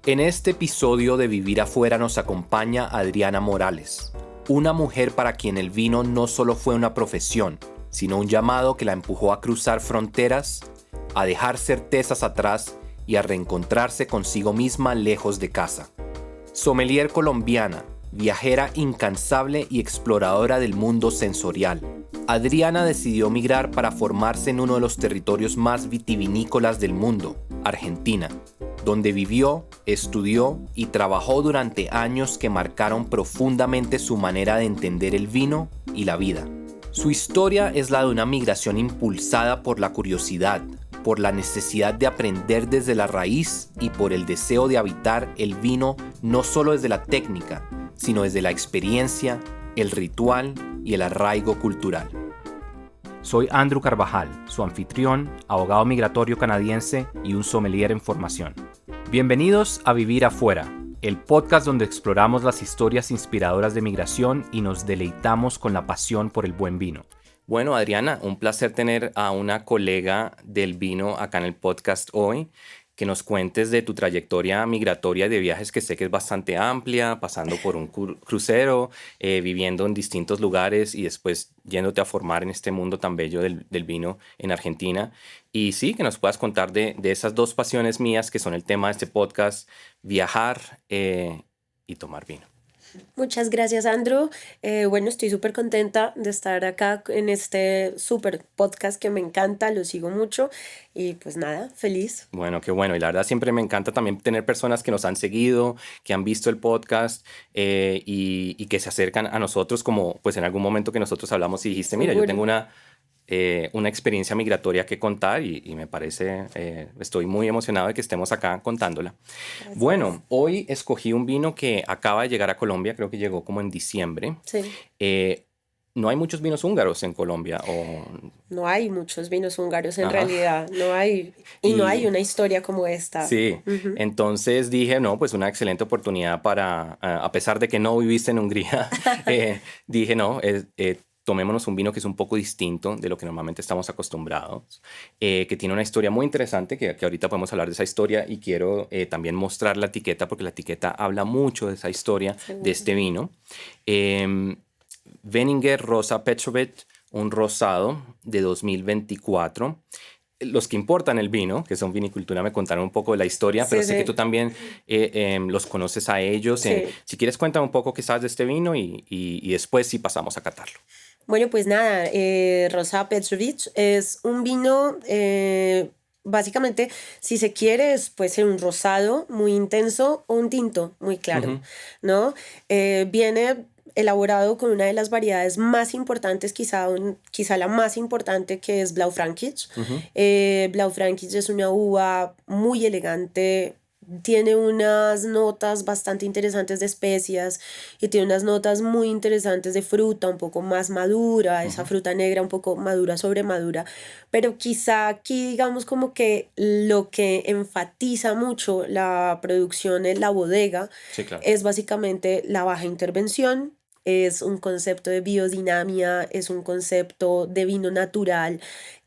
En este episodio de Vivir Afuera nos acompaña Adriana Morales, una mujer para quien el vino no solo fue una profesión, sino un llamado que la empujó a cruzar fronteras, a dejar certezas atrás y a reencontrarse consigo misma lejos de casa. Sommelier colombiana, viajera incansable y exploradora del mundo sensorial, Adriana decidió migrar para formarse en uno de los territorios más vitivinícolas del mundo, Argentina, donde vivió, estudió y trabajó durante años que marcaron profundamente su manera de entender el vino y la vida. Su historia es la de una migración impulsada por la curiosidad, por la necesidad de aprender desde la raíz y por el deseo de habitar el vino no solo desde la técnica, sino desde la experiencia, el ritual y el arraigo cultural. Soy Andrew Carvajal, su anfitrión, abogado migratorio canadiense y un sommelier en formación. Bienvenidos a Vivir Afuera, el podcast donde exploramos las historias inspiradoras de migración y nos deleitamos con la pasión por el buen vino. Bueno, Adriana, un placer tener a una colega del vino acá en el podcast hoy. Que nos cuentes de tu trayectoria migratoria de viajes, que sé que es bastante amplia, pasando por un crucero, viviendo en distintos lugares y después yéndote a formar en este mundo tan bello del vino en Argentina. Y sí, que nos puedas contar de esas dos pasiones mías que son el tema de este podcast, viajar y tomar vino. Muchas gracias, Andrew. Bueno, estoy súper contenta de estar acá en este súper podcast que me encanta, lo sigo mucho y pues nada, feliz. Bueno, qué bueno. Y la verdad siempre me encanta también tener personas que nos han seguido, que han visto el podcast y que se acercan a nosotros, como pues en algún momento que nosotros hablamos y dijiste, mira, yo tengo una experiencia migratoria que contar y me parece, estoy muy emocionado de que estemos acá contándola. Gracias. Bueno, hoy escogí un vino que acaba de llegar a Colombia, creo que llegó como en diciembre. Sí. No hay muchos vinos húngaros en Colombia. No hay muchos vinos húngaros en realidad, no hay, y no hay una historia como esta. Sí, entonces dije, no, pues una excelente oportunidad para, a pesar de que no viviste en Hungría, dije, no, tomémonos un vino que es un poco distinto de lo que normalmente estamos acostumbrados, que tiene una historia muy interesante, que ahorita podemos hablar de esa historia y quiero también mostrar la etiqueta, porque la etiqueta habla mucho de esa historia de este vino. Veninger Rosa Petrovic, un rosado de 2024. Los que importan el vino, que son vinicultura, me contaron un poco de la historia, pero sé que tú también los conoces a ellos. Sí. Si quieres, cuéntame un poco qué sabes de este vino y después sí pasamos a catarlo. Bueno, pues nada, Rosa Petrovic es un vino, básicamente, si se quiere, puede ser un rosado muy intenso o un tinto muy claro, ¿no? Viene elaborado con una de las variedades más importantes, quizá la más importante, que es Blaufränkisch. Blaufränkisch es una uva muy elegante, tiene unas notas bastante interesantes de especias y tiene unas notas muy interesantes de fruta un poco más madura, esa fruta negra un poco madura sobre madura, pero quizá aquí digamos como que lo que enfatiza mucho la producción en la bodega, sí, claro, es básicamente la baja intervención. Es un concepto de biodinamia, es un concepto de vino natural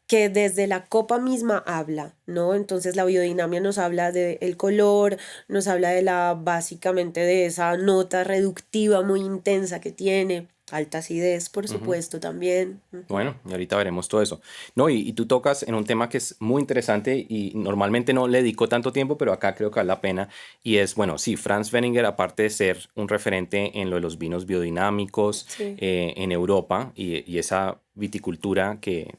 que desde la copa misma habla, ¿no? Entonces la biodinamia nos habla del color, nos habla básicamente de esa nota reductiva muy intensa que tiene, alta acidez, por supuesto, también. Bueno, y ahorita veremos todo eso. No, y tú tocas en un tema que es muy interesante y normalmente no le dedico tanto tiempo, pero acá creo que vale la pena. Y es, bueno, sí, Franz Veninger, aparte de ser un referente en lo de los vinos biodinámicos en Europa y esa viticultura que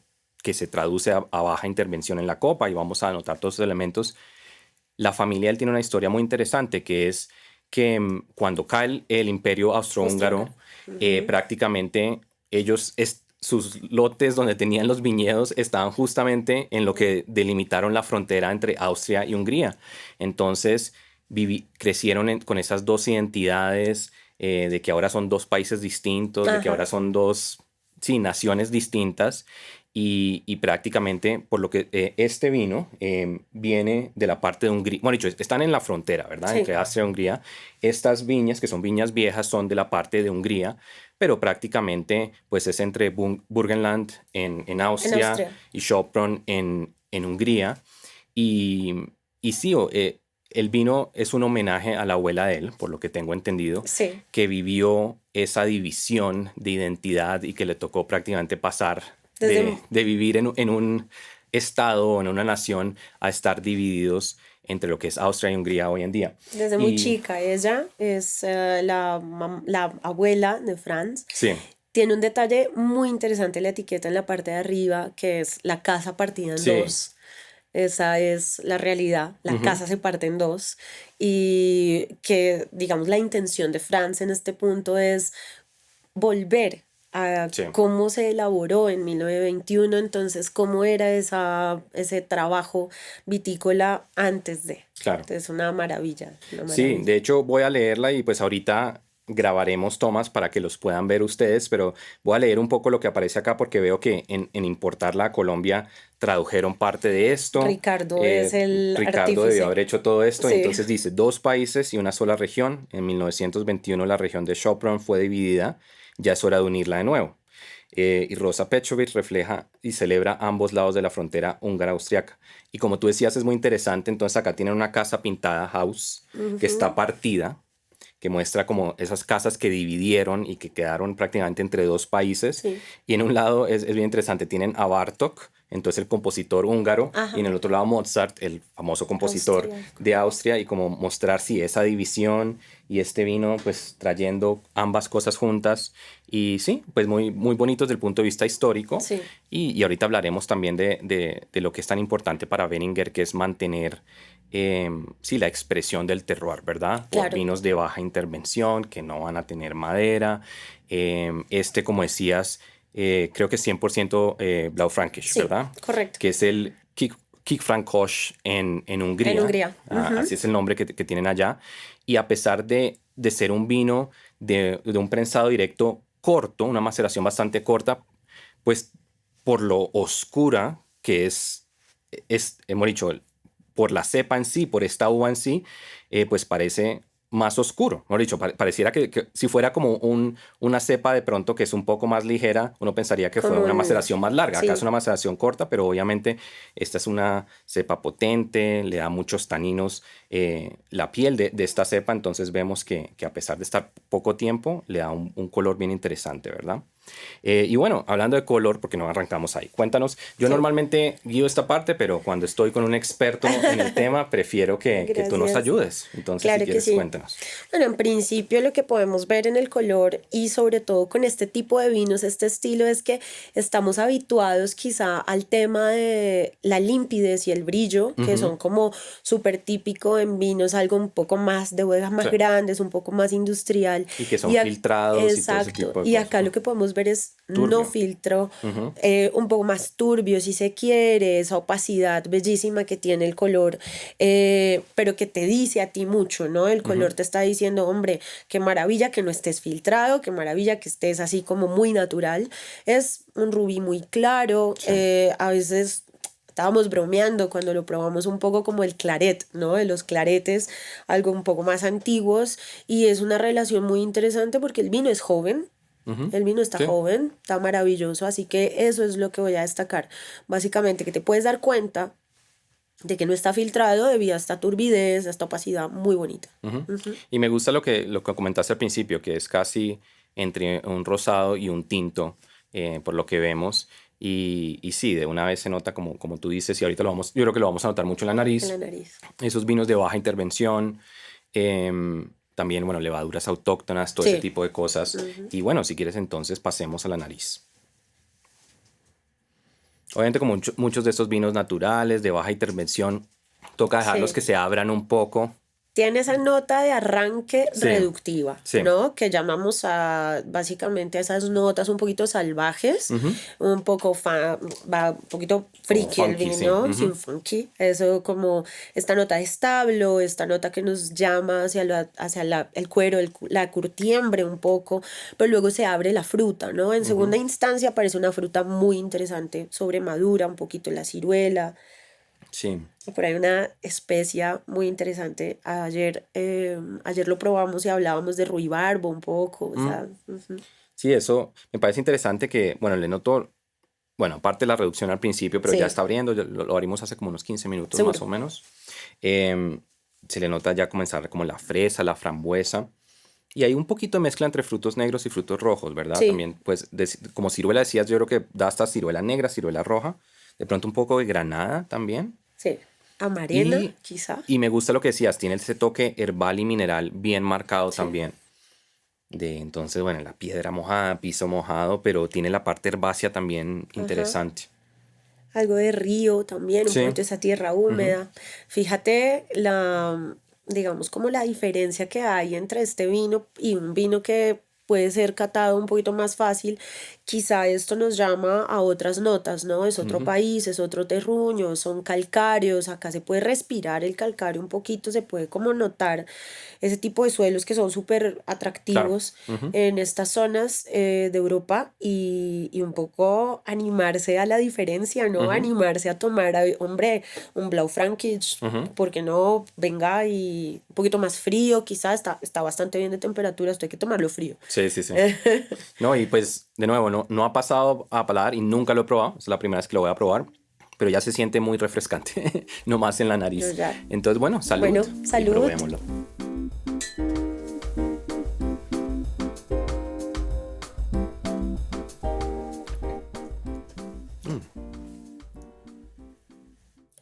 se traduce a baja intervención en la copa, y vamos a anotar todos esos elementos, la familia él tiene una historia muy interesante, que es que cuando cae el imperio austrohúngaro, prácticamente ellos, sus lotes donde tenían los viñedos estaban justamente en lo que delimitaron la frontera entre Austria y Hungría. Entonces crecieron con esas dos identidades, de que ahora son dos países distintos, de que ahora son dos naciones distintas. Y prácticamente, por lo que este vino viene de la parte de Hungría. Bueno, dicho, están en la frontera, ¿verdad? Sí. Entre Austria y Hungría. Estas viñas, que son viñas viejas, son de la parte de Hungría, pero prácticamente pues es entre Burgenland en Austria y Sopron en Hungría. Y sí, el vino es un homenaje a la abuela de él, por lo que tengo entendido, Sí, que vivió esa división de identidad y que le tocó prácticamente pasar desde, de vivir en un estado o en una nación a estar divididos entre lo que es Austria y Hungría hoy en día. desde muy Y chica. Ella es la abuela de Franz. sí, Tiene un detalle muy interesante la etiqueta en la parte de arriba, que es la casa partida en sí, dos. Esa es la realidad. La ujú, casa se parte en dos. Y que, digamos, la intención de Franz en este punto es volver a sí, cómo se elaboró en 1921, entonces cómo era ese trabajo vitícola antes de. claro. Entonces, una maravilla, una Sí, de maravilla. hecho voy a leerla y pues ahorita grabaremos tomas para que los puedan ver ustedes, pero voy a leer un poco lo que aparece acá porque veo que en importarla a Colombia tradujeron parte de esto. Ricardo es el Ricardo debió artífice. haber hecho todo esto. Sí, Entonces dice, dos países y una sola región. En 1921 la región de Sopron fue dividida. Ya es hora de unirla de nuevo. Y Rosa Petrovich refleja y celebra ambos lados de la frontera húngara-austriaca. Y como tú decías, es muy interesante. Entonces acá tienen una casa pintada, house, que está ujú, partida, que muestra como esas casas que dividieron y que quedaron prácticamente entre dos países. sí, Y en un lado es bien interesante, tienen a Bartók, entonces el compositor húngaro, y en ajá, el otro lado Mozart, el famoso compositor austriaco. de Austria, y como mostrar si esa división y este vino pues trayendo ambas cosas juntas. Y sí, pues muy, muy bonito desde el punto de vista histórico. Sí, Y ahorita hablaremos también de lo que es tan importante para Beringer, que es mantener sí, la expresión del terroir, ¿verdad? Por claro, vinos de baja intervención, que no van a tener madera. Este, como decías, creo que es 100% Blaufränkisch, sí, ¿verdad? correcto. Que es el Kiekfrankosch en En Hungría. Hungría. Así Ujú. es el nombre que tienen allá. Y a pesar de ser un vino de un prensado directo corto, una maceración bastante corta, pues por lo oscura que hemos dicho, por la cepa en sí, por esta uva en sí, pues parece más oscuro. Mejor dicho, pareciera que si fuera como una cepa de pronto que es un poco más ligera, uno pensaría que fue Como una maceración más larga. Acá es sí, una maceración corta, pero obviamente esta es una cepa potente, le da muchos taninos la piel de esta cepa, entonces vemos que a pesar de estar poco tiempo, le da un color bien interesante, ¿verdad? Y bueno, hablando de color, porque no arrancamos ahí, cuéntanos, yo sí. normalmente guío esta parte, pero cuando estoy con un experto en el tema, prefiero que tú nos Gracias. ayudes. Entonces, si Claro que quieres, sí. cuéntanos. Bueno, en principio lo que podemos ver en el color y sobre todo con este tipo de vinos, este estilo, es que estamos habituados quizá al tema de la limpidez y el brillo, que Ujú, son como súper típico en vinos, algo un poco más de bodegas sí. más grandes, un poco más industrial. Y que son Y filtrados y todo ese exacto. tipo de Y cosas. acá lo que podemos ver es no Turbio. filtro, Ujú, un poco más turbio si se quiere, esa opacidad bellísima que tiene el color, pero que te dice a ti mucho, ¿no? El ujú, color te está diciendo, hombre, qué maravilla que no estés filtrado, qué maravilla que estés así como muy natural. Es un rubí muy claro, sí. a veces... Estábamos bromeando cuando lo probamos un poco como el claret, ¿no? De los claretes, algo un poco más antiguos, y es una relación muy interesante porque el vino es joven, Ujú, el vino está sí. joven, está maravilloso, así que eso es lo que voy a destacar. Básicamente que te puedes dar cuenta de que no está filtrado debido a esta turbidez, a esta opacidad muy bonita. Ujú. Ujú. Y me gusta lo que comentaste al principio, que es casi entre un rosado y un tinto, por lo que vemos. Y sí, de una vez se nota como tú dices, y ahorita yo creo que lo vamos a notar mucho en la En la nariz, nariz. esos vinos de baja intervención, también, bueno, levaduras autóctonas, todo ese Sí. tipo de cosas. Ujú. Y bueno, si quieres entonces pasemos a la nariz. Obviamente como muchos de estos vinos naturales, de baja intervención, toca dejarlos Sí. que se abran un poco. Tiene esa nota de arranque Sí, reductiva, sí. ¿no? Que llamamos a básicamente a esas notas un poquito salvajes, Ujú. un poco va un poquito Como friki el funky, sí. vino, Ujú. sin funky. Eso como esta nota de establo, esta nota que nos llama el cuero, la curtiembre un poco, pero luego se abre la fruta, ¿no? En Ujú. segunda instancia aparece una fruta muy interesante, sobre madura, un poquito la ciruela. Sí, Y por ahí una especia muy interesante. Ayer lo probamos y hablábamos de ruibarbo un poco. O mm, sea, ujú. sí, eso me parece interesante que, bueno, le noto, bueno, aparte de la reducción al principio, pero ya Sí, está abriendo, ya lo abrimos hace como unos 15 minutos más seguro. o menos. Em, se le nota ya comenzar como la fresa, la frambuesa. Y hay un poquito de mezcla entre frutos negros y frutos rojos, ¿verdad? Sí, También, pues, como ciruela decías, yo creo que da hasta ciruela negra, ciruela roja. De pronto un poco de granada también. sí. Amarena, Y, quizá. y me gusta lo que decías, tiene ese toque herbal y mineral bien marcado Sí. también. Entonces, bueno, la piedra mojada, piso mojado, pero tiene la parte herbácea también Ajá. interesante. Algo de río también, un Sí. poquito de esa tierra Ujú. húmeda. Fíjate digamos, como la diferencia que hay entre este vino y un vino que puede ser catado un poquito más fácil. Quizá esto nos llama a otras notas, ¿no? Es otro Ujú. país, es otro terruño, son calcáreos, acá se puede respirar el calcáreo un poquito, se puede como notar ese tipo de suelos que son súper Claro. atractivos Ujú. en estas zonas de Europa y un poco animarse a la diferencia, ¿no? Ujú. Animarse a tomar, hombre, un Blaufränkisch, Ujú. porque no venga y un poquito más frío, quizás está bastante bien de temperatura, esto hay que tomarlo frío. Sí, sí, sí. No, y pues, de nuevo, no ha pasado a paladar y nunca lo he probado. Es la primera vez que lo voy a probar. Pero ya se siente muy refrescante, no más en la Yo nariz. ya. Entonces, bueno, salud Bueno, y salud. probémoslo.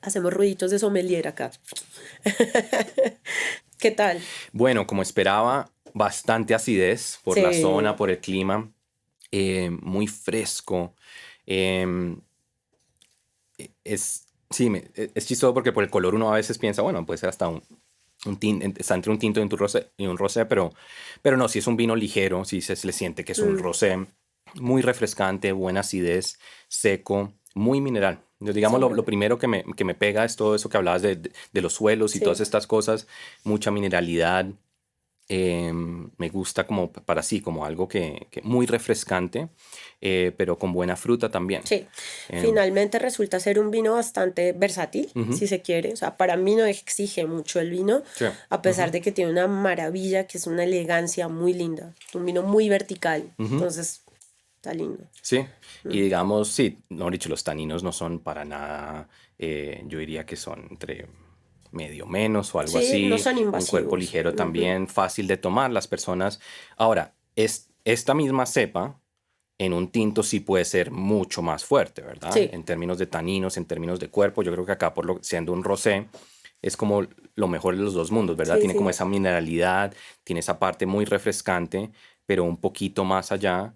Hacemos ruiditos de sommelier acá. ¿Qué tal? Bueno, como esperaba, bastante acidez por la zona, Sí, por el clima. Muy fresco. em, sí, es chistoso porque por el color uno a veces piensa, bueno, puede ser hasta está entre un tinto y un rosé, pero no, si es un vino ligero, si se le siente que es un mm, rosé muy refrescante, buena acidez, seco, muy mineral. Digamos, sí, lo primero que me pega es todo eso que hablabas de los suelos y todas sí. estas cosas, mucha mineralidad. Me gusta como para sí, como algo que muy refrescante, pero con buena fruta también. Sí, Em, finalmente resulta ser un vino bastante versátil, Ujú. si se quiere. O sea, para mí no exige mucho el vino, Sí. a pesar Ujú. de que tiene una maravilla, que es una elegancia muy linda. Un vino muy vertical. Ujú. Entonces, está lindo. Sí, y Mm. digamos, sí, no dicho, los taninos no son para nada, yo diría que son entre medio menos o algo Sí, no así, son un cuerpo invasivos. ligero Ujú. también, fácil de tomar las personas. Ahora, esta misma cepa en un tinto sí puede ser mucho más fuerte, ¿verdad? Sí, En términos de taninos, en términos de cuerpo, yo creo que acá siendo un rosé es como lo mejor de los dos mundos, ¿verdad? sí, Tiene como sí. esa mineralidad, tiene esa parte muy refrescante, pero un poquito más allá,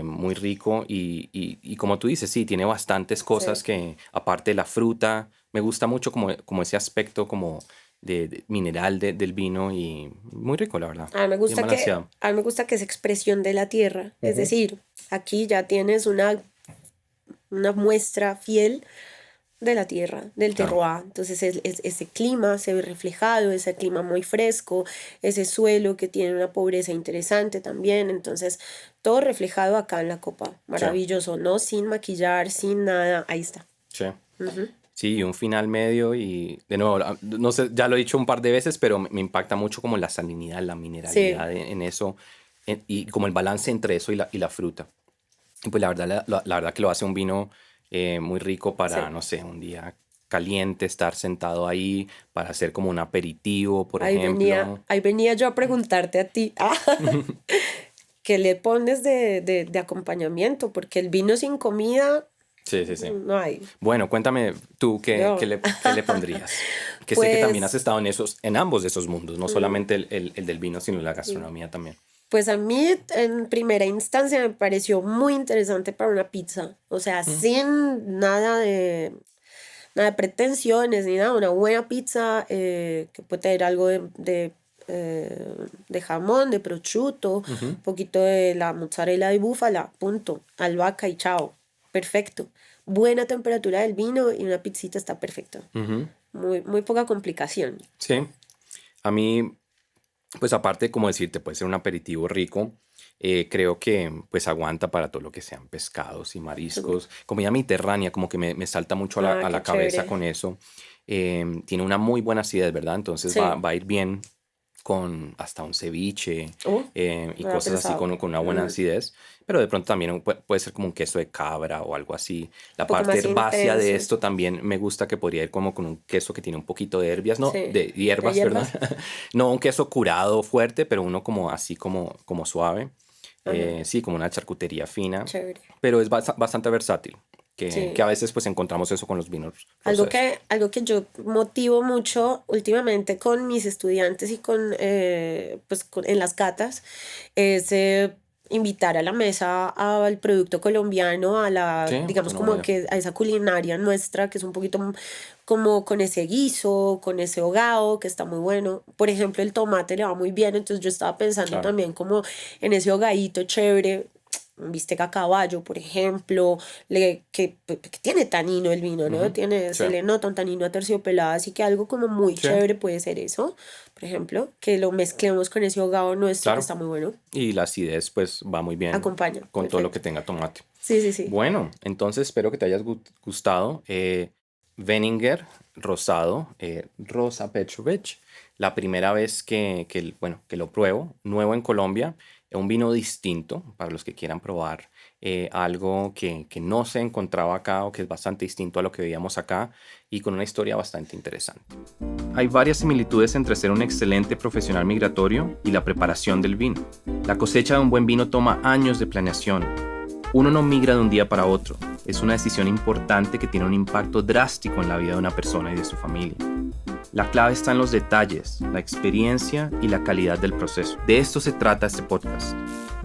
muy rico y como tú dices, sí, tiene bastantes cosas Sí. que, aparte de la fruta, me gusta mucho como ese aspecto como de mineral del vino y muy rico, la verdad, bien balanceado. A mí me gusta que es expresión de la tierra. Es Ujú. decir, aquí ya tienes una muestra fiel de la tierra, del Claro, terroir. Entonces ese clima se ve reflejado, ese clima muy fresco, ese suelo que tiene una pobreza interesante también. Entonces todo reflejado acá en la copa. sí, Maravilloso, ¿no? Sin maquillar, sin nada. Ahí está. sí. Ujú. Sí, y un final medio y de nuevo, no sé, ya lo he dicho un par de veces, pero me impacta mucho como la salinidad, la Sí, mineralidad en eso y como el balance entre eso y la fruta. Y pues la verdad, la verdad que lo hace un vino muy rico para, sí. no sé, un día caliente, estar sentado ahí, para hacer como un aperitivo, por ejemplo. Ahí venía yo a preguntarte a ti, ¿qué le pones de acompañamiento? Porque el vino sin comida Sí, sí, sí. no hay. Bueno, cuéntame tú Yo. qué le pondrías. Que sé que también has Pues estado en ambos de esos mundos, no mm, solamente el del vino, sino la sí. gastronomía también. Pues a mí en primera instancia me pareció muy interesante para una pizza. O sea, Mm. sin nada de pretensiones ni nada, una buena pizza que puede tener algo de jamón, de prosciutto, Ujú. un poquito de la mozzarella de búfala, punto, albahaca y chao. Perfecto. Buena temperatura del vino y una pizzita está perfecto. Ujú. Muy, muy poca complicación. Sí, a mí, pues aparte, como decirte, puede ser un aperitivo rico. Creo que pues aguanta para todo lo que sean pescados y Seguro. mariscos. Comida mediterránea, como que me salta mucho a Ah, a qué la cabeza chévere. con eso. Tiene una muy buena acidez, ¿verdad? Entonces Sí. va a ir bien con hasta un ceviche y No había cosas así pensado. con una buena acidez, pero de pronto también puede ser como un queso de cabra o algo así. La Un poco parte más herbácea de intenso. esto también me gusta que podría ir como con un queso que tiene un poquito de hierbas, no, Sí. de ¿De hierbas, perdón. hierbas? No un queso curado fuerte, pero uno como así como suave. Ajá. Sí, como una charcutería fina, Chévere. pero es bastante versátil, que Sí. a veces pues encontramos eso con los vinos Algo rosés. que yo motivo mucho últimamente con mis estudiantes y en las catas es invitar a la mesa al producto colombiano, Sí, digamos suena como bueno. que a esa culinaria nuestra, que es un poquito como con ese guiso, con ese hogao, que está muy bueno. Por ejemplo, el tomate le va muy bien, entonces yo estaba pensando Claro. también como en ese hogadito chévere. Un bistec a caballo, por ejemplo, que tiene tanino el vino, ¿no? Ujú. Sí, Se le nota un tanino aterciopelado, así que algo como muy sí, chévere puede ser eso, por ejemplo, que lo mezclemos con ese hogao nuestro que claro. está muy bueno. Y la acidez pues va muy bien Acompaña, con todo lo que perfecto. tenga tomate. Sí, sí, sí. Bueno, entonces espero que te hayas gustado. Veninger rosado, Rosa Petrovich. La primera vez bueno, que lo pruebo, nuevo en Colombia, un vino distinto para los que quieran probar algo que no se encontraba acá o que es bastante distinto a lo que veíamos acá y con una historia bastante interesante. Hay varias similitudes entre ser un excelente profesional migratorio y la preparación del vino. La cosecha de un buen vino toma años de planeación. Uno no migra de un día para otro. Es una decisión importante que tiene un impacto drástico en la vida de una persona y de su familia. La clave está en los detalles, la experiencia y la calidad del proceso. De esto se trata este podcast,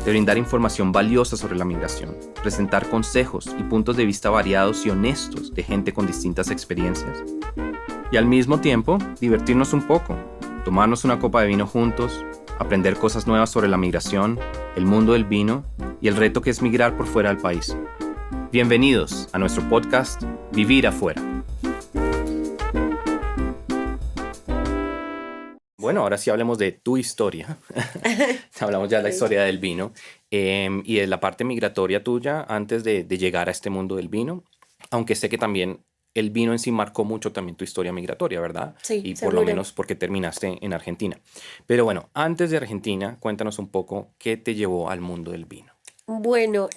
de brindar información valiosa sobre la migración, presentar consejos y puntos de vista variados y honestos de gente con distintas experiencias. Y al mismo tiempo, divertirnos un poco, tomarnos una copa de vino juntos, aprender cosas nuevas sobre la migración, el mundo del vino y el reto que es migrar por fuera del país. Bienvenidos a nuestro podcast Vivir afuera. Bueno, ahora sí hablemos de tu historia. Hablamos ya de la Ok. historia del vino y de la parte migratoria tuya antes de llegar a este mundo del vino, aunque sé que también el vino en sí marcó mucho también tu historia migratoria, ¿verdad? Sí, Y por lo seguro. menos porque terminaste en Argentina. Pero bueno, antes de Argentina, cuéntanos un poco qué te llevó al mundo del vino. Bueno,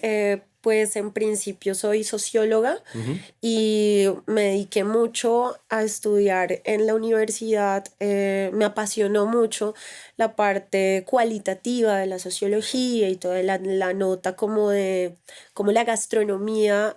pues en principio soy socióloga Ujú. y me dediqué mucho a estudiar en la universidad. Me apasionó mucho la parte cualitativa de la sociología y toda la nota como de cómo la gastronomía,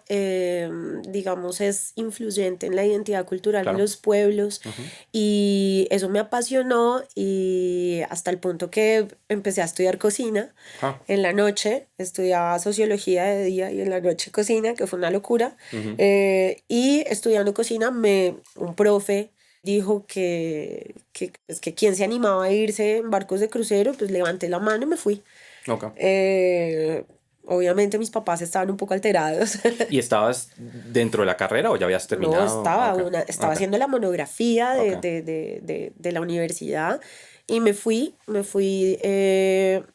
digamos, es influyente en la identidad cultural de Claro. los pueblos. Ujú. Y eso me apasionó y hasta el punto que empecé a estudiar cocina. Ah, En la noche estudiaba sociología de día y en la noche cocina, que fue una locura. ujú. Y estudiando cocina, un profe dijo pues, que quien se animaba a irse en barcos de crucero, pues levanté la mano y me fui. Ok. Eh, Obviamente mis papás estaban un poco alterados. ¿Y estabas dentro de la carrera o ya habías No, terminado? Ah, ok. estaba Ok. haciendo la monografía Ok. de la universidad y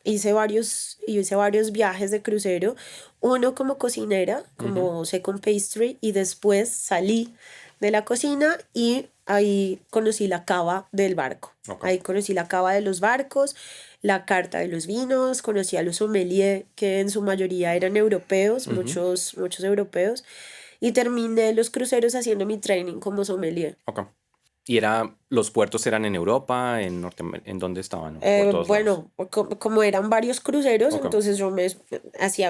hice varios viajes de crucero, uno como cocinera, Ujú. como second pastry, y después salí de la cocina y ahí conocí la cava del barco. Ok. Ahí conocí la cava de los barcos, la carta de los vinos, conocí a los sommeliers, que en su mayoría eran europeos, Ujú. muchos europeos, y terminé los cruceros haciendo mi training como sommelier. Ok. ¿Y los puertos eran en Europa, en en dónde estaban? ¿O por todos lados? Bueno, como eran varios cruceros, Ok. entonces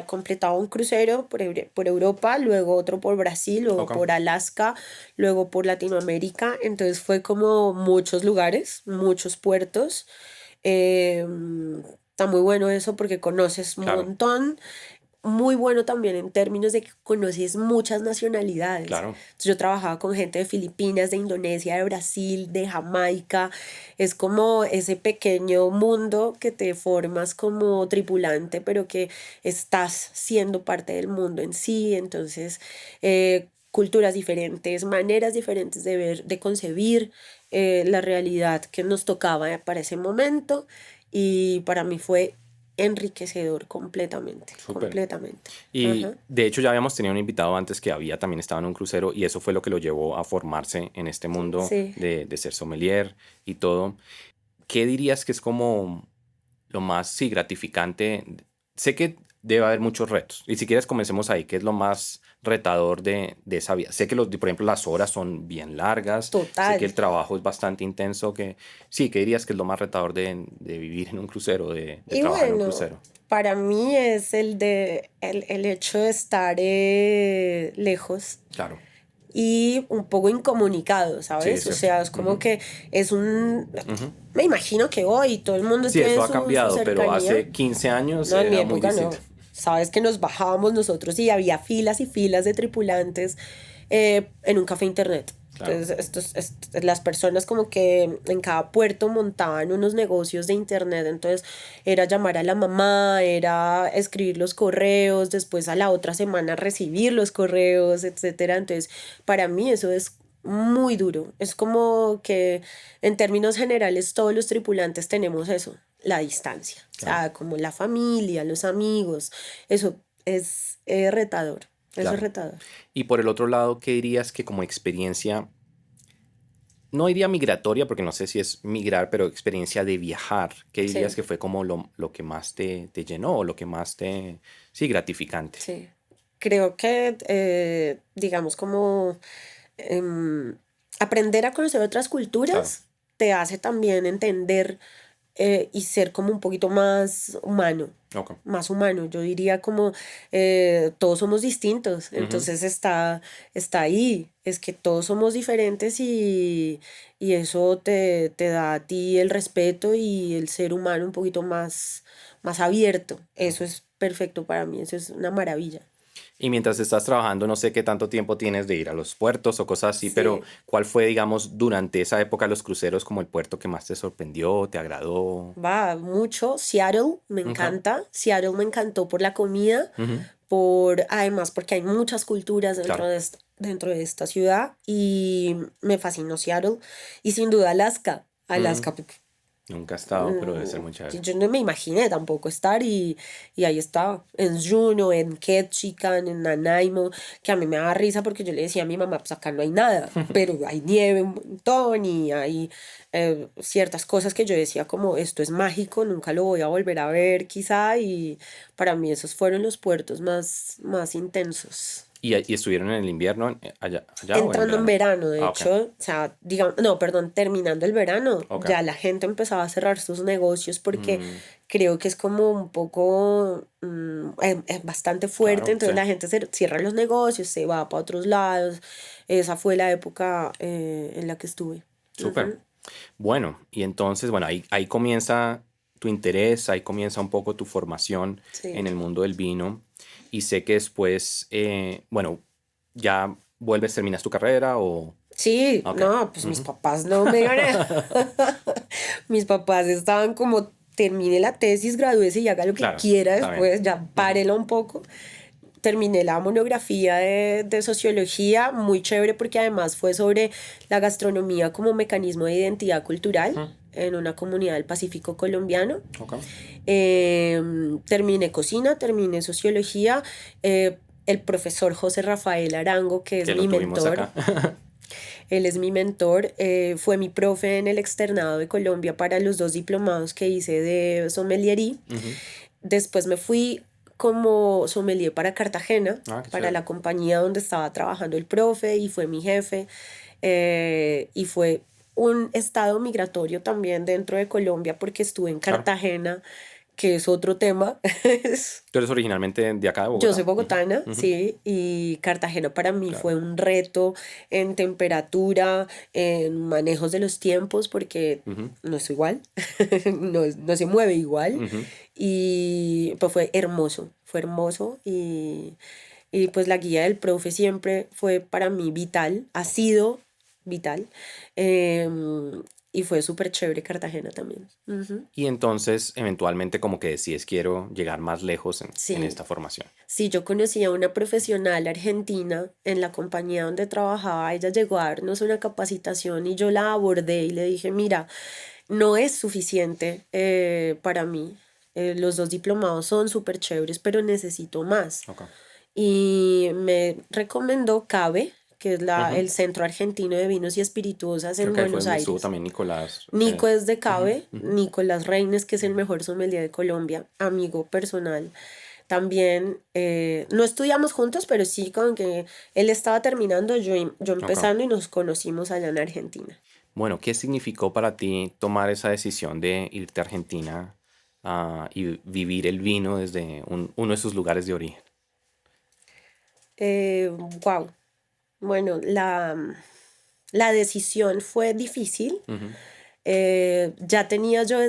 completaba un crucero por Europa, luego otro por Brasil, luego Ok. por Alaska, luego por Latinoamérica, entonces fue como muchos lugares, muchos puertos. Eh, Está muy bueno eso porque conoces un Claro. montón. Muy bueno también en términos de que conoces muchas nacionalidades. Claro. Entonces, yo trabajaba con gente de Filipinas, de Indonesia, de Brasil, de Jamaica. Es como ese pequeño mundo que te formas como tripulante, pero que estás siendo parte del mundo en sí. Entonces, culturas diferentes, maneras diferentes de ver, de concebir la realidad que nos tocaba para ese momento. Y para mí fue enriquecedor completamente, Súper. completamente. Y Ajá. de hecho ya habíamos tenido un invitado antes que también estaba en un crucero y eso fue lo que lo llevó a formarse en este mundo Sí. de ser sommelier y todo. ¿qué dirías que es como lo más, sí, gratificante? Sé que debe haber muchos retos. Y si quieres, comencemos ahí. ¿Qué es lo más retador de esa vida? Sé que, por ejemplo, las horas son bien largas. Sé que Total. el trabajo es bastante intenso. Sí, ¿qué dirías que es lo más retador de vivir en un crucero, de Y trabajar en un bueno, crucero? para mí es el hecho de estar lejos Claro. y un poco incomunicado, Sí, es ¿sabes? O cierto. sea, es como Ujú, que es un... ujú. Me imagino que hoy todo el mundo Sí, tiene eso ha su cambiado, pero cercanía. hace 15 años No, en mi era muy época distinto. no. Sabes que nos bajábamos nosotros y había filas y filas de tripulantes en un café internet. Claro. Entonces, las personas como que en cada puerto montaban unos negocios de internet. Entonces, era llamar a la mamá, era escribir los correos, después a la otra semana recibir los correos, etcétera. Entonces, para mí eso es muy duro. Es como que en términos generales todos los tripulantes tenemos eso, la distancia. O Claro, sea, como la familia, los amigos, eso es retador. Eso es claro. retador. Y por el otro lado, ¿qué dirías que como experiencia, no diría migratoria, porque no sé si es migrar, pero experiencia de viajar, ¿qué dirías Sí, que fue como lo que más te llenó o lo que más sí, gratificante? sí. Creo que, digamos, como em, aprender a conocer otras Claro. culturas te hace también entender y ser como un poquito más humano. Ok. Más humano, yo diría como todos somos distintos, Ujú. entonces está ahí, es que todos somos diferentes y eso te da a ti el respeto y el ser humano un poquito más abierto, eso es perfecto para mí, eso es una maravilla. Y mientras estás trabajando, no sé qué tanto tiempo tienes de ir a los puertos o cosas así, pero Sí, ¿cuál fue, digamos, durante esa época de los cruceros como el puerto que más te sorprendió, te agradó? va mucho, Seattle me Ok. encanta, Seattle me encantó por la comida, Ujú. además porque hay muchas culturas Claro. dentro de esta ciudad y me fascinó Seattle y sin duda Alaska. Mm, Alaska, Nunca he estado, pero debe ser muy chévere. yo no me imaginé tampoco estar y ahí estaba, en Juneau, en Ketchikan, en Nanaimo, que a mí me daba risa porque yo le decía a mi mamá, pues acá no hay nada, pero hay nieve un montón y hay ciertas cosas que yo decía como esto es mágico, nunca lo voy a volver a ver quizá y para mí esos fueron los puertos más intensos. ¿Y estuvieron en el invierno allá o en Entrando en verano? verano, de Ah, ok. hecho, o sea, digamos, no, perdón, terminando el verano, Ok. ya la gente empezaba a cerrar sus negocios porque Mm, creo que es como un poco, es bastante fuerte, claro, sí. entonces la gente cierra los negocios, se va para otros lados. Esa fue la época en la que estuve. Súper. Ujú. Bueno, y entonces, bueno, ahí comienza tu interés, ahí comienza un poco tu formación en Sí. el mundo del vino. Y sé que después, bueno, ya vuelves, terminas tu carrera o... Sí, Ok. no, pues mis Ujú. papás no me iban a... Mis papás estaban como, termine la tesis, gradúese y haga lo que Claro, quiera está bien. después, ya Ujú. párela un poco. Terminé la monografía de sociología, muy chévere porque además fue sobre la gastronomía como mecanismo de identidad cultural Mm, en una comunidad del Pacífico colombiano. ok. Terminé cocina, terminé sociología. El profesor José Rafael Arango, que es Que lo mi tuvimos mentor, acá. él es mi mentor, fue mi profe en el externado de Colombia para los dos diplomados que hice de sommelierí. Ujú. Después me fui como sommelier para Cartagena, Ah, qué para chévere. la compañía donde estaba trabajando el profe y fue mi jefe. Y fue un estado migratorio también dentro de Colombia porque estuve en Claro. Cartagena, que es otro tema. Tú eres originalmente de acá, de Yo soy Bogotá. Ujú, bogotana, ujú. sí, y Cartagena para mí Claro. fue un reto en temperatura, en manejos de los tiempos, porque Ujú, no es igual, no se mueve igual, ujú. y pues fue hermoso, y pues la guía del profe siempre fue para mí vital, ha sido vital, em, y fue súper chévere Cartagena también. Ujú. Y entonces, eventualmente, como que decides, quiero llegar más lejos en Sí. esta formación. Sí, yo conocí a una profesional argentina en la compañía donde trabajaba. Ella llegó a darnos una capacitación y yo la abordé y le dije, mira, no es suficiente para mí. Los dos diplomados son súper chéveres, pero necesito más. Ok. Y me recomendó CABE, que es el Centro Argentino de Vinos y Espirituosas Creo en que ahí fue Buenos donde Aires. estuvo también Nicolás. Nico es de Cabe, Nicolás Reines, que es el mejor sommelier de Colombia, amigo personal. También no estudiamos juntos, pero sí con que él estaba terminando, yo Ok. empezando y nos conocimos allá en Argentina. Bueno, ¿qué significó para ti tomar esa decisión de irte a Argentina y vivir el vino desde uno de sus lugares de origen? Wow. Bueno, la decisión fue difícil. Ujú, Ya tenía yo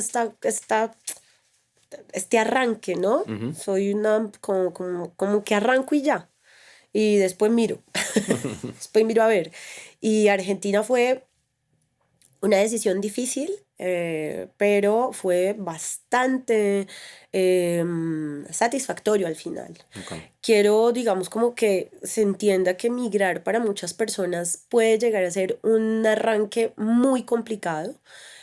este arranque, ¿no? ujú. Soy como que arranco y ya. Y después miro. Después miro a ver. Y Argentina fue una decisión difícil, pero fue bastante satisfactorio al final. Ok, Quiero, digamos, como que se entienda que migrar para muchas personas puede llegar a ser un arranque muy complicado.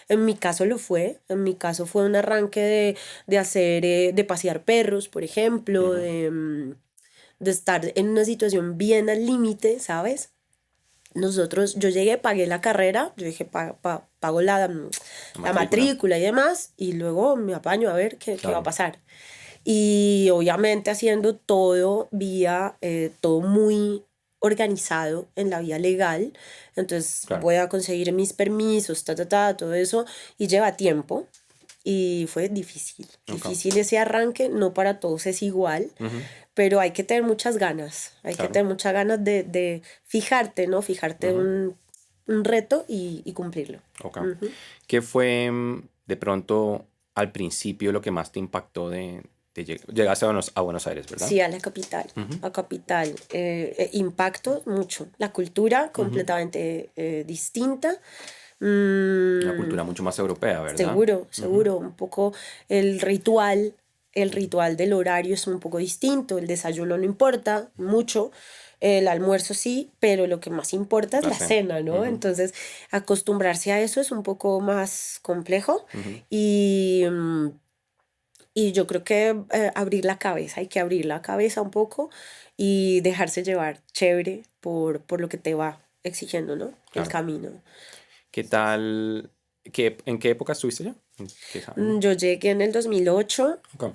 En mi caso lo fue. En mi caso fue un arranque de hacer, de pasear perros, por ejemplo, ujú. de estar en una situación bien al límite, ¿sabes? Yo llegué, pagué la carrera, yo dije, pago La la matrícula, matrícula y demás, y luego me apaño a ver qué va a claro, pasar. Y obviamente haciendo todo todo muy organizado en la vía legal. Entonces claro. voy a conseguir mis permisos, todo eso, y lleva tiempo. Y fue difícil, Ok, difícil ese arranque, no para todos es igual, ujú, pero hay que tener muchas ganas, hay que claro. tener muchas ganas de fijarte, ¿no? Fijarte Ujú, un reto y cumplirlo. ok. Ujú. ¿Qué fue de pronto al principio lo que más te impactó llegaste a Buenos Aires, ¿verdad? Sí, a la capital, Ujú, a capital. Impacto mucho. La cultura ujú. completamente distinta. Una Mm, cultura mucho más europea, ¿verdad? seguro, Ujú, seguro. Un poco el ritual, el ritual del horario es un poco distinto. El desayuno no importa mucho. El almuerzo sí, pero lo que más importa es la la cena. cena, ¿no? Ujú, Entonces, acostumbrarse a eso es un poco más complejo ujú, y, y yo creo que abrir la cabeza, hay que abrir la cabeza un poco y dejarse llevar chévere por lo que te va exigiendo, ¿no? El claro. camino. ¿Qué tal? ¿En qué época estuviste ya? ¿En qué año? Yo llegué en el 2008, Ok.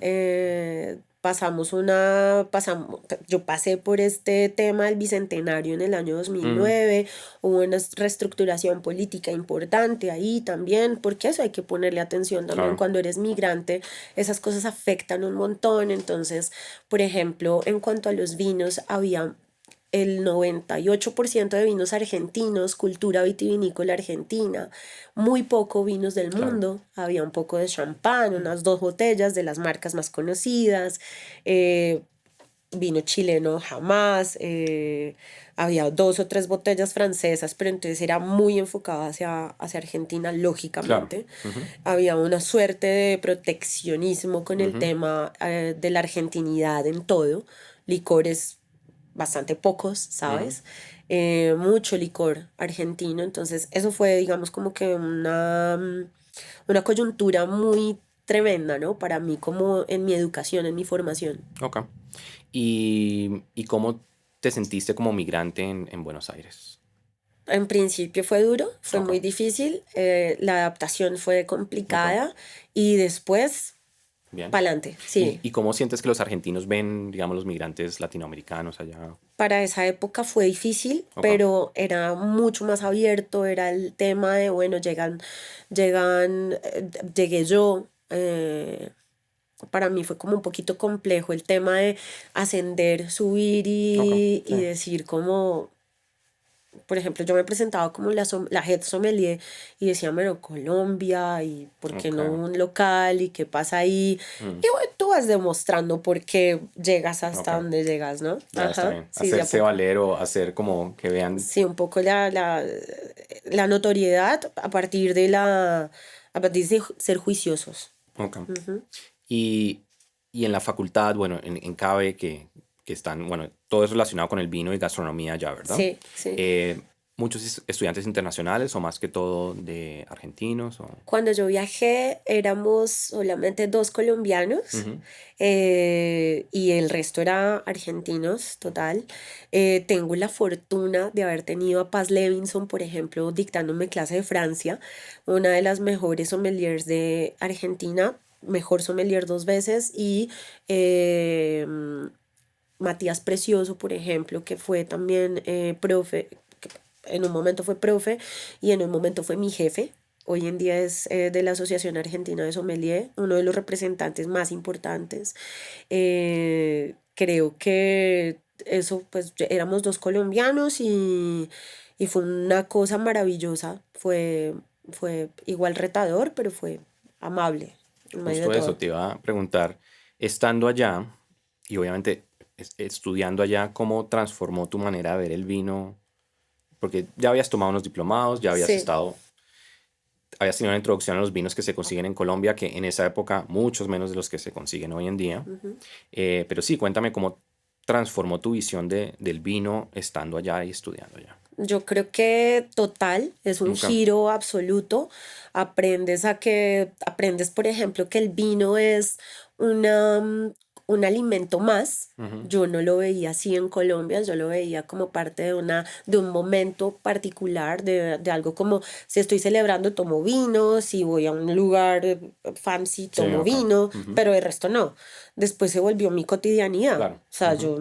yo pasé por este tema del bicentenario en el año dos mil Ujú, nueve hubo una reestructuración política importante ahí también, porque eso hay que ponerle atención también claro, cuando eres migrante, esas cosas afectan un montón, entonces, por ejemplo, en cuanto a los vinos, había el 98% de vinos argentinos, cultura vitivinícola argentina, muy poco vinos del claro. mundo, había un poco de champán, unas dos botellas de las marcas más conocidas, eh, vino chileno jamás, había dos o tres botellas francesas, pero entonces era muy enfocado hacia Argentina, Claro. lógicamente. Ujú, Había una suerte de proteccionismo con el ujú, tema de la argentinidad en todo, licores bastante pocos, ujú. ¿sabes? Mucho licor argentino, entonces eso fue, digamos, como que una coyuntura muy tremenda, ¿no? Para mí como en mi educación, en mi formación. Ok. ¿Y cómo te sentiste como migrante en Buenos Aires? En principio fue duro, fue Ok, muy difícil, la adaptación fue ok, complicada y después, bien. pa'lante, ¿Y, sí. y cómo sientes que los argentinos ven, digamos, los migrantes latinoamericanos allá? Para esa época fue difícil, Ok, pero era mucho más abierto, era el tema de, bueno, llegué yo. Para mí fue como un poquito complejo el tema de ascender, subir ok, y sí, decir como, por ejemplo, yo me presentaba como la head sommelier y decía, bueno, Colombia y por qué ok. no un local y qué pasa ahí. Mm, Y bueno, tú vas demostrando por qué llegas hasta ok, donde llegas, ¿no? ya está Ajá, bien. sí, de a Hacerse poco. valer o hacer como que vean. Sí, un poco la notoriedad a partir de ser juiciosos. Ok. Ujú. Y, y en la facultad, bueno, en CABE, que están, bueno, todo es relacionado con el vino y gastronomía ya, ¿verdad? Sí, sí. Eh, muchos estudiantes internacionales o más que todo de argentinos? O... Cuando yo viajé éramos solamente 2 colombianos, Ujú. y el resto era argentinos, total. Tengo la fortuna de haber tenido a Paz Levinson, por ejemplo, dictándome clase de Francia, una de las mejores sommeliers de Argentina, mejor sommelier 2 veces, y eh, Matías Precioso, por ejemplo, que fue también profe, que en un momento fue profe y en un momento fue mi jefe. Hoy en día es de la Asociación Argentina de Sommelier, uno de los representantes más importantes. Creo que eso, pues éramos 2 colombianos y fue una cosa maravillosa. Fue igual retador, pero fue amable en medio de Justo eso, todo. te iba a preguntar, estando allá y obviamente estudiando allá, ¿cómo transformó tu manera de ver el vino? Porque ya habías tomado unos diplomados, ya habías Sí. estado, habías tenido una introducción a los vinos que se consiguen en Colombia, que en esa época muchos menos de los que se consiguen hoy en día. Ujú. Pero sí, cuéntame cómo transformó tu visión del vino estando allá y estudiando allá. Yo creo que total, es un Ok. giro absoluto. Aprendes, por ejemplo, que el vino es una, un alimento más. Ujú. Yo no lo veía así en Colombia, yo lo veía como parte de un momento particular, de algo como si estoy celebrando tomo vino, si voy a un lugar fancy Sí, tomo ok. vino, Ujú. pero el resto no. Después se volvió mi cotidianidad. O Claro. sea, Ujú.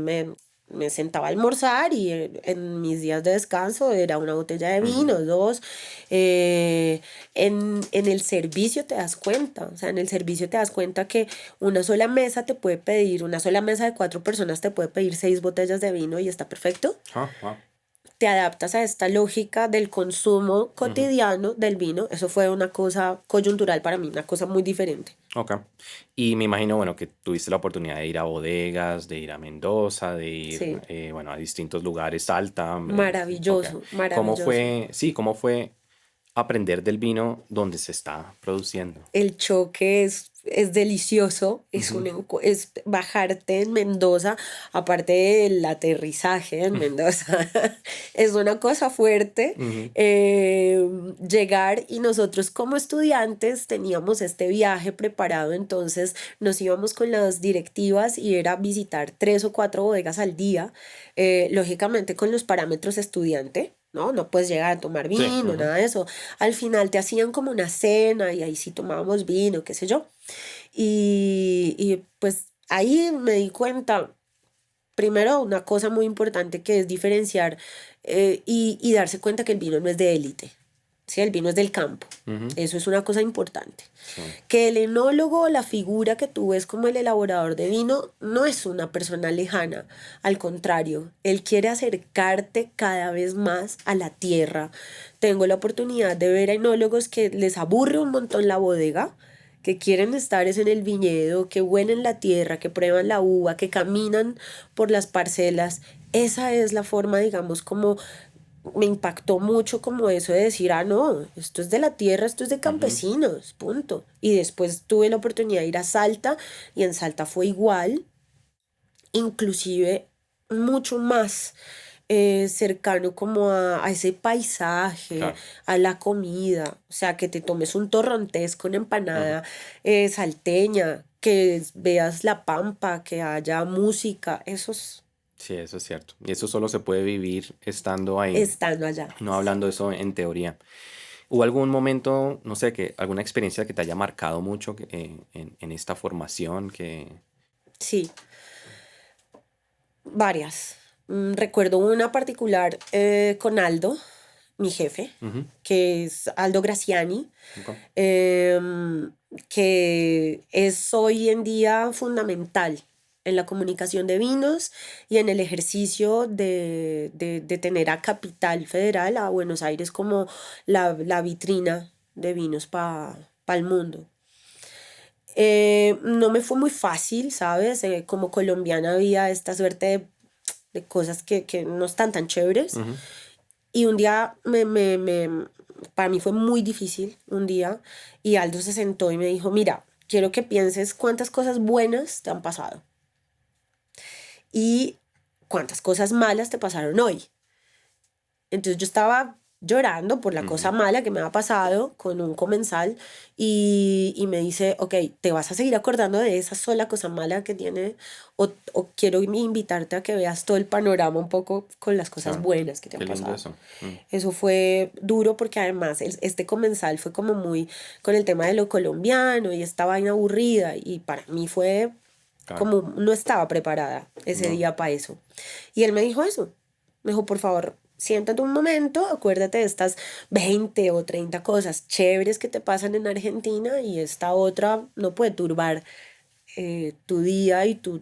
me sentaba a almorzar y en mis días de descanso era una botella de Ujú. vino, dos. eh, en el servicio te das cuenta, o sea, en el servicio te das cuenta que una sola mesa de 4 personas te puede pedir 6 botellas de vino y está perfecto. Ah, wow. Te adaptas a esta lógica del consumo Ujú. cotidiano del vino. Eso fue una cosa coyuntural para mí, una cosa muy diferente. Ok. Y me imagino, bueno, que tuviste la oportunidad de ir a bodegas, de ir a Mendoza, de ir, Sí, bueno, a distintos lugares, Salta. Ok. maravilloso, ¿Cómo maravilloso. fue, sí, cómo fue aprender del vino donde se está produciendo? El choque es delicioso, Ujú. es bajarte en Mendoza, aparte del aterrizaje en Mendoza, es una cosa fuerte. Ujú. Llegar y nosotros como estudiantes teníamos este viaje preparado, entonces nos íbamos con las directivas y era visitar 3 o 4 bodegas al día, lógicamente con los parámetros estudiante. No, no puedes llegar a tomar Sí. vino, Ujú. nada de eso. Al final te hacían como una cena y ahí sí tomábamos vino, qué sé yo. Y pues ahí me di cuenta, primero, una cosa muy importante que es diferenciar y darse cuenta que el vino no es de élite, ¿sí? El vino es del campo. Ujú. Eso es una cosa importante. Sí. Que el enólogo, la figura que tú ves como el elaborador de vino, no es una persona lejana. Al contrario, él quiere acercarte cada vez más a la tierra. Tengo la oportunidad de ver a enólogos que les aburre un montón la bodega, que quieren estar es en el viñedo, que huelen la tierra, que prueban la uva, que caminan por las parcelas. Esa es la forma, digamos, como me impactó mucho como eso de decir, ah, no, esto es de la tierra, esto es de Ujú. campesinos, punto. Y después tuve la oportunidad de ir a Salta y en Salta fue igual, inclusive mucho más cercano como a ese paisaje, Claro. a la comida, o sea, que te tomes un torrontés con Ujú. empanada salteña, que veas la pampa, que haya música, eso es Sí, eso es cierto. Y eso solo se puede vivir estando ahí, estando allá. no hablando eso en teoría. ¿Hubo algún momento, no sé, alguna experiencia que te haya marcado mucho en esta formación que... Sí, varias. Recuerdo una particular con Aldo, mi jefe, Ujú. que es Aldo Graciani, Ok. em, que es hoy en día fundamental en la comunicación de vinos y en el ejercicio de tener a Capital Federal, a Buenos Aires, como la vitrina de vinos para el mundo. No me fue muy fácil, ¿sabes? Como colombiana había esta suerte de cosas que no están tan chéveres. Ujú. Y un día para mí fue muy difícil, un día, y Aldo se sentó y me dijo, mira, quiero que pienses cuántas cosas buenas te han pasado y cuántas cosas malas te pasaron hoy. Entonces yo estaba llorando por la cosa mala que me había pasado con un comensal y me dice, ok, ¿te vas a seguir acordando de esa sola cosa mala que tiene? O quiero invitarte a que veas todo el panorama un poco con las cosas Claro. buenas que te Qué han lindo pasado. eso. Eso fue duro porque además este comensal fue como muy con el tema de lo colombiano y esta vaina aburrida y para mí fue Claro. como no estaba preparada ese No. día para eso. Y él me dijo eso. Me dijo, por favor, siéntate un momento, acuérdate de estas 20 o 30 cosas chéveres que te pasan en Argentina y esta otra no puede turbar tu día y Sí, tu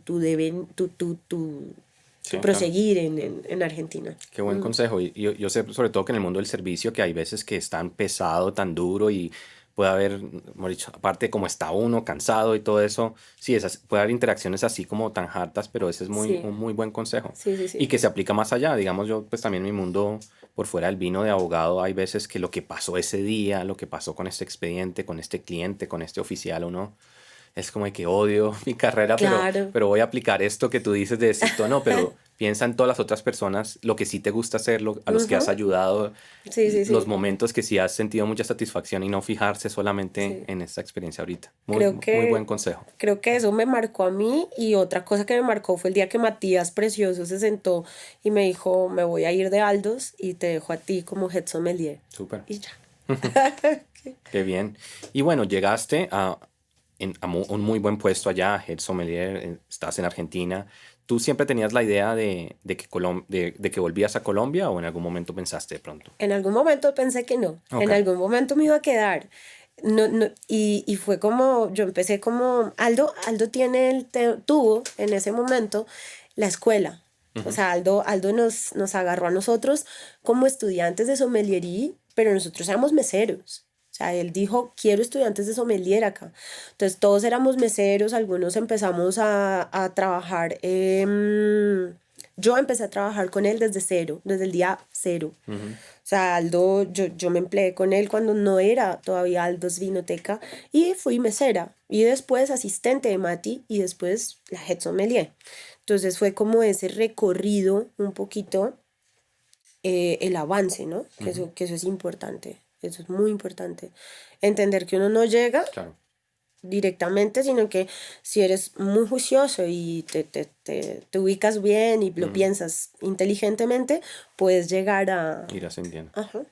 claro. proseguir en Argentina. Qué buen consejo. Y yo sé sobre todo que en el mundo del servicio que hay veces que es tan pesado, tan duro y puede haber, mejor dicho, aparte como está uno cansado y todo eso, sí, puede haber interacciones así como tan hartas, pero ese es Sí, un muy buen consejo. sí, sí, Y sí. que se aplica más allá. Digamos, yo pues también en mi mundo por fuera del vino de abogado hay veces que lo que pasó ese día, lo que pasó con este expediente, con este cliente, con este oficial, uno es como de que odio mi carrera, Claro. pero voy a aplicar esto que tú dices de decir, tú no, pero piensa en todas las otras personas, lo que sí te gusta hacer, a los que has Ujú. ayudado, Sí, sí, los sí, momentos que sí has sentido mucha satisfacción y no fijarse solamente sí. en esta experiencia ahorita. Muy, Creo muy buen que, consejo. creo que eso me marcó a mí y otra cosa que me marcó fue el día que Matías Precioso se sentó y me dijo, me voy a ir de Aldos y te dejo a ti como head sommelier. Súper. Y ya. Qué bien. Y bueno, llegaste a un muy buen puesto allá, head sommelier, estás en Argentina. ¿Tú siempre tenías la idea de que volvías a Colombia o en algún momento pensaste de pronto? En algún momento pensé que no, Ok. en algún momento me iba a quedar. No, no, y fue como, yo empecé como, Aldo tuvo en ese momento la escuela. O Ujú. sea, Aldo nos agarró a nosotros como estudiantes de sommeliería, pero nosotros éramos meseros. O sea, él dijo, quiero estudiantes de sommelier acá. Entonces todos éramos meseros, algunos empezamos a trabajar. Yo empecé a trabajar con él desde cero, desde el día cero. Ujú. O sea, Aldo, yo me empleé con él cuando no era todavía Aldo's Vinoteca y fui mesera y después asistente de Mati y después la head sommelier. Entonces fue como ese recorrido un poquito, el avance, ¿no? Ujú. Que eso es importante, eso es muy importante. Entender que uno no llega Claro, directamente, sino que si eres muy juicioso y te ubicas bien y lo ujú, piensas inteligentemente, puedes llegar a... ir ascendiendo. Ajá,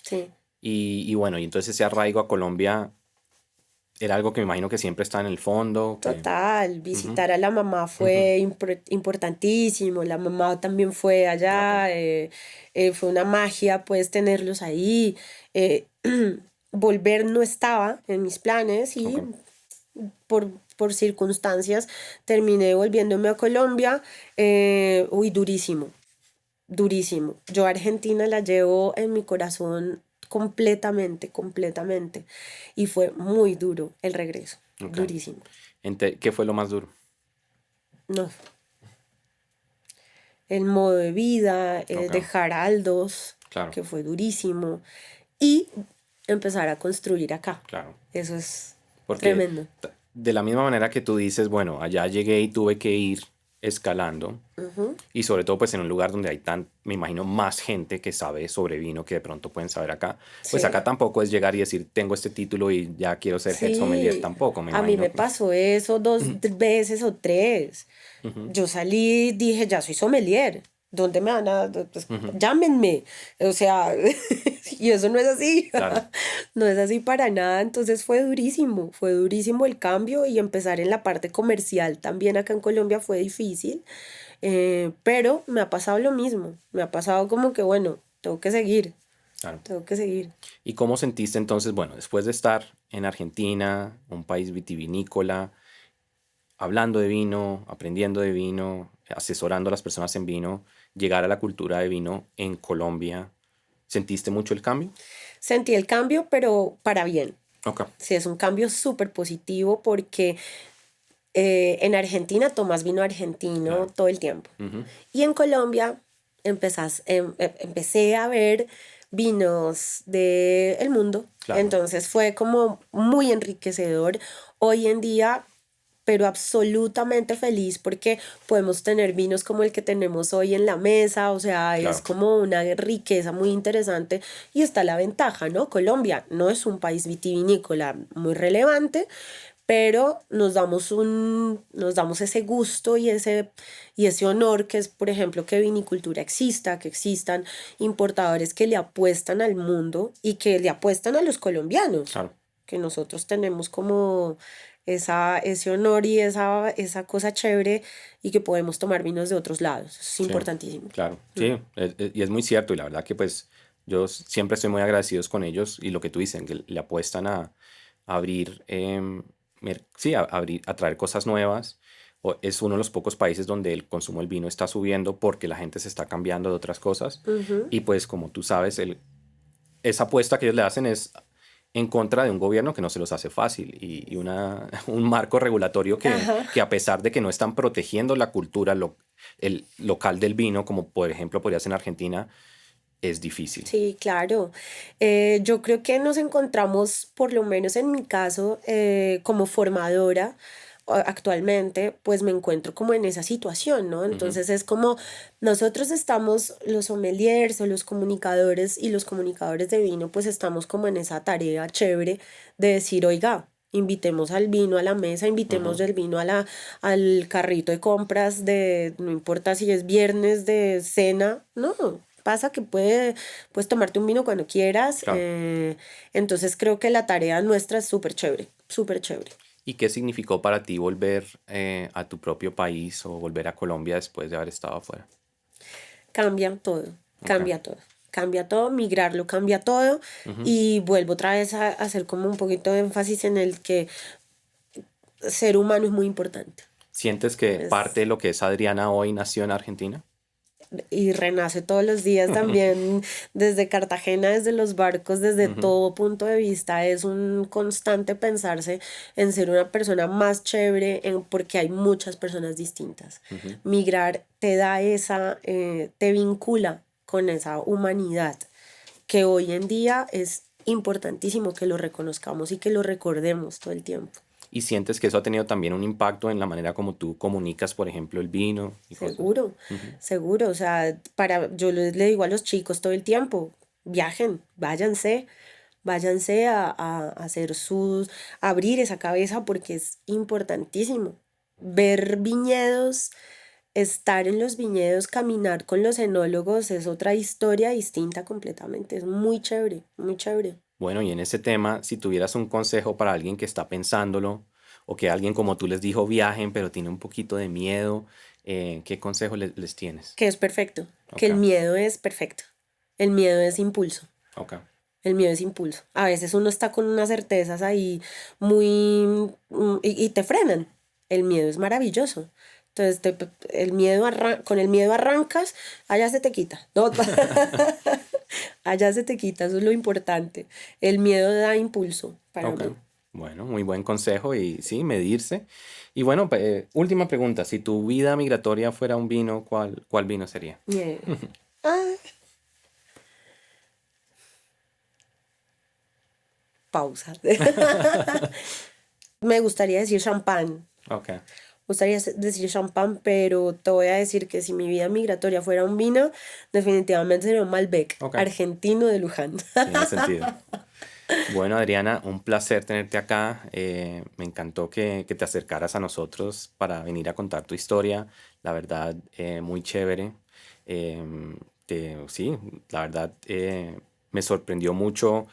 sí. Y bueno, y entonces ese arraigo a Colombia era algo que me imagino que siempre está en el fondo, que... Total, Ujú, visitar a la mamá ujú. fue importantísimo, la mamá también fue Ok, allá, fue una magia pues tenerlos ahí. eh, Volver no estaba en mis planes y ok, por, por circunstancias terminé volviéndome a Colombia. Uy, durísimo, durísimo. Yo a Argentina la llevo en mi corazón completamente, completamente. Y fue muy duro el regreso, ok. durísimo. ¿Qué fue lo más duro? No, el modo de vida, Ok, dejar a Aldos, claro, que fue durísimo, y empezar a construir acá. claro. Eso es Porque tremendo. de la misma manera que tú dices, bueno, allá llegué y tuve que ir escalando, Ujú. y sobre todo pues en un lugar donde hay me imagino, más gente que sabe sobre vino que de pronto pueden saber acá, pues Sí. acá tampoco es llegar y decir, tengo este título y ya quiero ser head sommelier Sí, tampoco, me a mí imagino. me pasó eso veces o tres. Ujú, Yo salí, dije, ya soy sommelier. ¿Dónde me van a...? Pues, ujú, llámenme. O sea, y eso no es así. claro, No es así para nada. Entonces fue durísimo el cambio y empezar en la parte comercial también acá en Colombia fue difícil. Pero me ha pasado lo mismo. Me ha pasado como que, bueno, claro. tengo que seguir. ¿Y cómo sentiste entonces, bueno, después de estar en Argentina, un país vitivinícola, hablando de vino, aprendiendo de vino, asesorando a las personas en vino, llegar a la cultura de vino en Colombia? ¿Sentiste mucho el cambio? Sentí el cambio, pero para bien. Ok. Sí, es un cambio súper positivo porque en Argentina tomas vino argentino Claro. todo el tiempo. Ujú. Y en Colombia empecé a ver vinos del mundo. Claro. Entonces fue como muy enriquecedor. Hoy en día pero absolutamente feliz porque podemos tener vinos como el que tenemos hoy en la mesa, o sea, es Claro, como una riqueza muy interesante y está la ventaja, ¿no? Colombia no es un país vitivinícola muy relevante, pero nos damos ese gusto y ese honor que es, por ejemplo, que vinicultura exista, que existan importadores que le apuestan al mundo y que le apuestan a los colombianos, claro, que nosotros tenemos como ese honor y esa cosa chévere y que podemos tomar vinos de otros lados. Eso es sí, importantísimo. claro, sí, y es muy cierto, y la verdad que pues yo siempre estoy muy agradecidos con ellos y lo que tú dices, que le apuestan a abrir, sí, a abrir, a traer cosas nuevas. Es uno de los pocos países donde el consumo del vino está subiendo porque la gente se está cambiando de otras cosas. Ujú. Y pues como tú sabes, esa apuesta que ellos le hacen es en contra de un gobierno que no se los hace fácil y un marco regulatorio Ajá. que a pesar de que no están protegiendo la cultura el local del vino, como por ejemplo podría ser en Argentina, es difícil. Sí, claro. Yo creo que nos encontramos, por lo menos en mi caso, como formadora actualmente, pues me encuentro como en esa situación, ¿no? Ujú, Entonces es como nosotros estamos, los sommeliers o los comunicadores de vino, pues estamos como en esa tarea chévere de decir, oiga, invitemos al vino a la mesa, invitemos ujú, el vino al carrito de compras de, no importa si es viernes de cena, no. Pasa que puedes tomarte un vino cuando quieras. claro. Entonces creo que la tarea nuestra es súper chévere, súper chévere. ¿Y qué significó para ti volver a tu propio país o volver a Colombia después de haber estado afuera? Cambia todo, Ok. cambia todo. Cambia todo, migrarlo cambia todo Ujú. y vuelvo otra vez a hacer como un poquito de énfasis en el que ser humano es muy importante. ¿Sientes que parte Es de lo que es Adriana hoy nació en Argentina? y renace todos los días también desde Cartagena, desde los barcos, desde Ujú, todo punto de vista. Es un constante pensarse en ser una persona más chévere, porque hay muchas personas distintas. ujú. Migrar te da te vincula con esa humanidad que hoy en día es importantísimo que lo reconozcamos y que lo recordemos todo el tiempo. ¿Y sientes que eso ha tenido también un impacto en la manera como tú comunicas, por ejemplo, el vino y cosas? Seguro, Ujú, seguro. O sea, yo le digo a los chicos todo el tiempo, viajen, váyanse a hacer a abrir esa cabeza porque es importantísimo. Ver viñedos, estar en los viñedos, caminar con los enólogos es otra historia distinta completamente. Es muy chévere, muy chévere. bueno, y en ese tema, si tuvieras un consejo para alguien que está pensándolo o que alguien como tú les dijo viajen, pero tiene un poquito de miedo, ¿qué consejo les tienes? Que es perfecto, que Ok, el miedo es perfecto. El miedo es impulso. ok. El miedo es impulso. A veces uno está con unas certezas ahí muy y te frenan. El miedo es maravilloso. Entonces, con el miedo arrancas, allá se te quita. No, allá se te quita, eso es lo importante. El miedo da impulso para Ok, mí. bueno, muy buen consejo y sí, medirse. Y bueno, última pregunta, si tu vida migratoria fuera un vino, ¿cuál vino sería? Yeah. Ah, pausa. Me gustaría decir champán. Ok, Gustaría decir champán, pero te voy a decir que si mi vida migratoria fuera un vino, definitivamente sería un Malbec, ok, argentino de Luján. tiene sentido. Bueno, Adriana, un placer tenerte acá. Me encantó que te acercaras a nosotros para venir a contar tu historia. La verdad, muy chévere. Sí, la verdad, me sorprendió mucho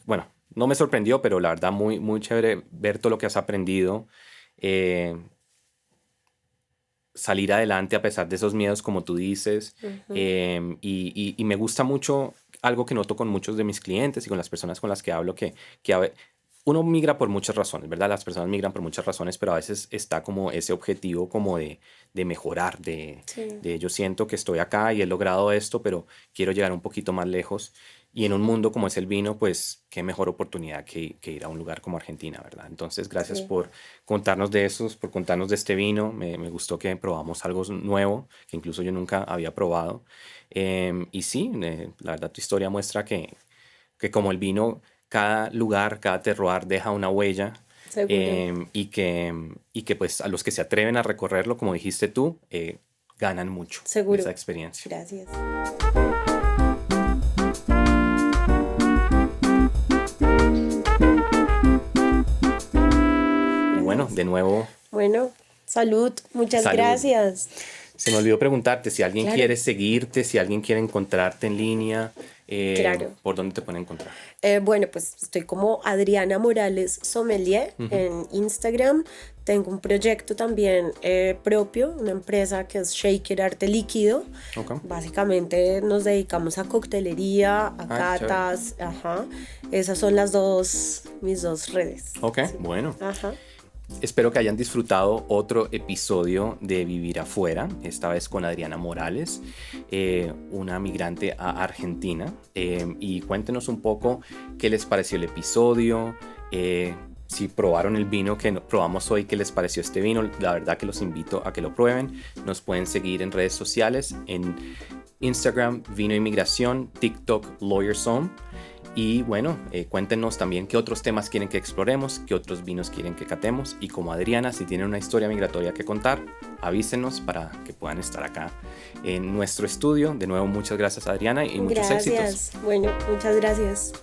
bueno, no me sorprendió, pero la verdad, muy, muy chévere ver todo lo que has aprendido. eh, Salir adelante a pesar de esos miedos, como tú dices. Ujú. Y me gusta mucho algo que noto con muchos de mis clientes y con las personas con las que hablo, que uno migra por muchas razones, ¿verdad? Las personas migran por muchas razones, pero a veces está como ese objetivo como de mejorar, Sí, de yo siento que estoy acá y he logrado esto, pero quiero llegar un poquito más lejos. Y en un mundo como es el vino, pues qué mejor oportunidad que ir a un lugar como Argentina, ¿verdad? Entonces, gracias sí. por contarnos de esos, por contarnos de este vino. Me gustó que probamos algo nuevo, que incluso yo nunca había probado. Y sí, la verdad tu historia muestra que como el vino, cada lugar, cada terroir deja una huella. Seguro. Y que pues a los que se atreven a recorrerlo, como dijiste tú, ganan mucho de Seguro. esa experiencia. Gracias. Y bueno, de nuevo, Bueno, salud. Muchas salud. gracias. Se me olvidó preguntarte si alguien Claro. quiere seguirte, si alguien quiere encontrarte en línea, Claro. ¿por dónde te pueden encontrar? Bueno, pues estoy como Adriana Morales Sommelier en Instagram. Tengo un proyecto también propio, una empresa que es Shaker Arte Líquido. Ok. Básicamente nos dedicamos a coctelería, a Ah, chévere. catas, ajá. Esas son mis dos redes. Ok, Sí. bueno. Ajá. Espero que hayan disfrutado otro episodio de Vivir Afuera, esta vez con Adriana Morales, una migrante a Argentina. Y cuéntenos un poco qué les pareció el episodio, si probaron el vino que probamos hoy, qué les pareció este vino. La verdad que los invito a que lo prueben. Nos pueden seguir en redes sociales, en Instagram, Vino Inmigración, TikTok, LawyerZone. Y bueno, cuéntenos también qué otros temas quieren que exploremos, qué otros vinos quieren que catemos. Y como Adriana, si tienen una historia migratoria que contar, avísenos para que puedan estar acá en nuestro estudio. De nuevo, muchas gracias Adriana y muchos éxitos. Gracias. Bueno, muchas gracias.